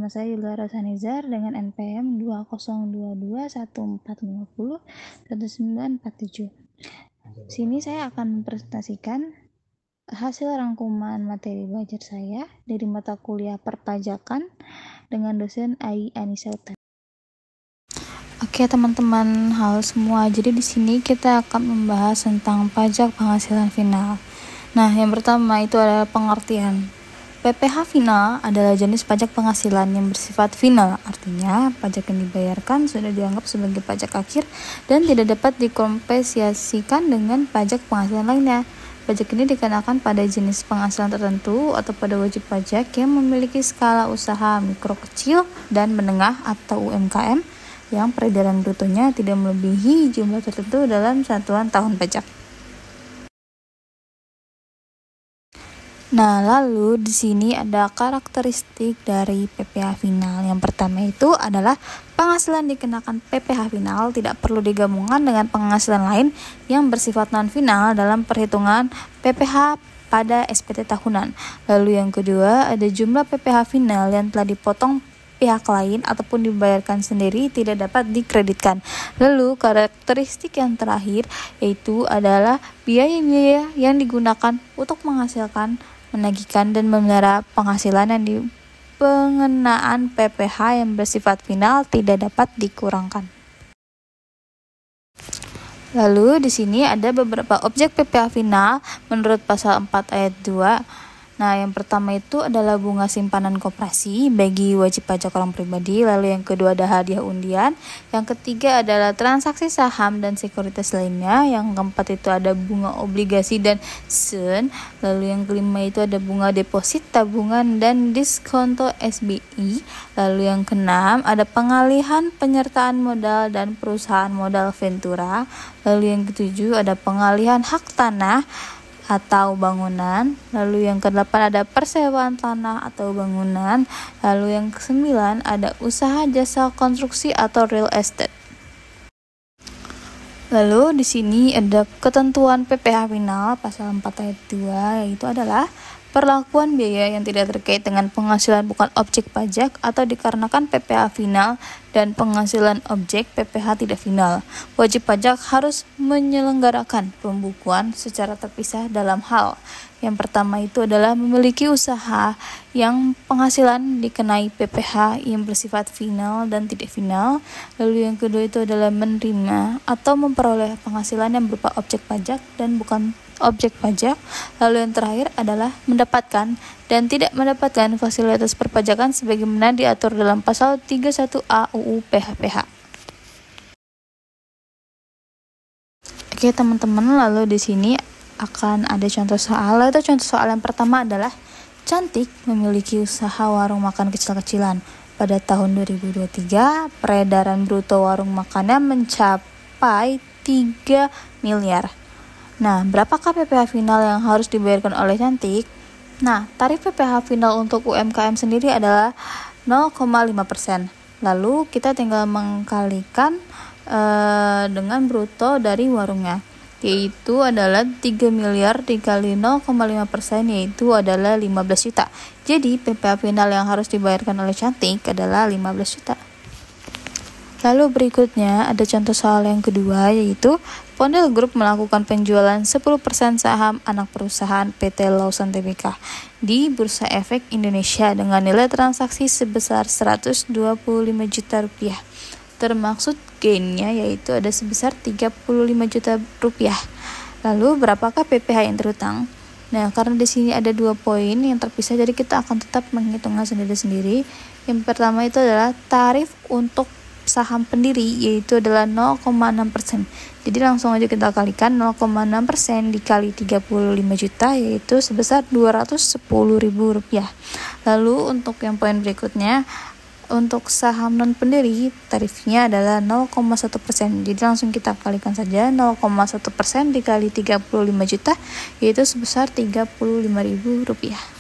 Nama saya Yulia Rosanizar dengan NPM 202214501947. Sini saya akan mempresentasikan hasil rangkuman materi belajar saya dari mata kuliah perpajakan dengan dosen Ai Anissa Utami. Oke teman-teman, halo semua. Jadi di sini kita akan membahas tentang pajak penghasilan final. Nah, yang pertama itu adalah pengertian. PPh final adalah jenis pajak penghasilan yang bersifat final, artinya pajak yang dibayarkan sudah dianggap sebagai pajak akhir dan tidak dapat dikompensasikan dengan pajak penghasilan lainnya. Pajak ini dikenakan pada jenis penghasilan tertentu atau pada wajib pajak yang memiliki skala usaha mikro kecil dan menengah atau UMKM yang peredaran brutonya tidak melebihi jumlah tertentu dalam satuan tahun pajak. Nah, lalu di sini ada karakteristik dari PPh final. Yang pertama itu adalah penghasilan dikenakan PPh final tidak perlu digabungkan dengan penghasilan lain yang bersifat non-final dalam perhitungan PPh pada SPT tahunan. Lalu yang kedua, ada jumlah PPh final yang telah dipotong pihak lain ataupun dibayarkan sendiri tidak dapat dikreditkan. Lalu karakteristik yang terakhir yaitu adalah biaya-biaya yang digunakan untuk menghasilkan, menagihkan dan memelihara penghasilan yang di pengenaan PPh yang bersifat final tidak dapat dikurangkan. Lalu di sini ada beberapa objek PPh final menurut pasal 4 ayat 2. Nah, yang pertama itu adalah bunga simpanan koperasi bagi wajib pajak orang pribadi. Lalu yang kedua ada hadiah undian. Yang ketiga adalah transaksi saham dan sekuritas lainnya. Yang keempat itu ada bunga obligasi dan sen. Lalu yang kelima itu ada bunga deposit, tabungan, dan diskonto SBI. Lalu yang keenam ada pengalihan penyertaan modal dan perusahaan modal Ventura. Lalu yang ketujuh ada pengalihan hak tanah atau bangunan. Lalu yang ke-8 ada persewaan tanah atau bangunan. Lalu yang ke-9 ada usaha jasa konstruksi atau real estate. Lalu di sini ada ketentuan PPh final pasal 4 ayat 2 yaitu adalah perlakuan biaya yang tidak terkait dengan penghasilan bukan objek pajak atau dikarenakan PPh final dan penghasilan objek PPh tidak final. Wajib pajak harus menyelenggarakan pembukuan secara terpisah dalam hal. Yang pertama itu adalah memiliki usaha yang penghasilan dikenai PPh yang bersifat final dan tidak final. Lalu yang kedua itu adalah menerima atau memperoleh penghasilan yang berupa objek pajak dan bukan objek pajak. Lalu yang terakhir adalah mendapatkan dan tidak mendapatkan fasilitas perpajakan sebagaimana diatur dalam pasal 31A UU PHPH. Oke teman-teman, lalu di sini akan ada contoh soal. Itu contoh soal yang pertama adalah Cantik memiliki usaha warung makan kecil-kecilan. Pada tahun 2023, peredaran bruto warung makannya mencapai 3 miliar. Nah, berapakah PPh final yang harus dibayarkan oleh Cantik? Nah, tarif PPh final untuk UMKM sendiri adalah 0,5%. Lalu kita tinggal mengkalikan dengan bruto dari warungnya, yaitu adalah 3 miliar dikali 0,5% yaitu adalah 15 juta. Jadi PPh final yang harus dibayarkan oleh Cantik adalah 15 juta. Lalu berikutnya ada contoh soal yang kedua yaitu Pondel Group melakukan penjualan 10% saham anak perusahaan PT Lawson Tbk di Bursa Efek Indonesia dengan nilai transaksi sebesar 125 juta rupiah. Termaksud gainnya yaitu ada sebesar 35 juta rupiah. Lalu berapakah PPh yang terhutang? Nah, karena di sini ada 2 poin yang terpisah, jadi kita akan tetap menghitungnya sendiri-sendiri. Yang pertama itu adalah tarif untuk saham pendiri yaitu adalah 0,6%. Jadi langsung aja kita kalikan 0,6% dikali 35 juta yaitu sebesar Rp210.000. Lalu untuk yang poin berikutnya, untuk saham non pendiri tarifnya adalah 0,1%. Jadi langsung kita kalikan saja 0,1% dikali 35 juta yaitu sebesar Rp35.000.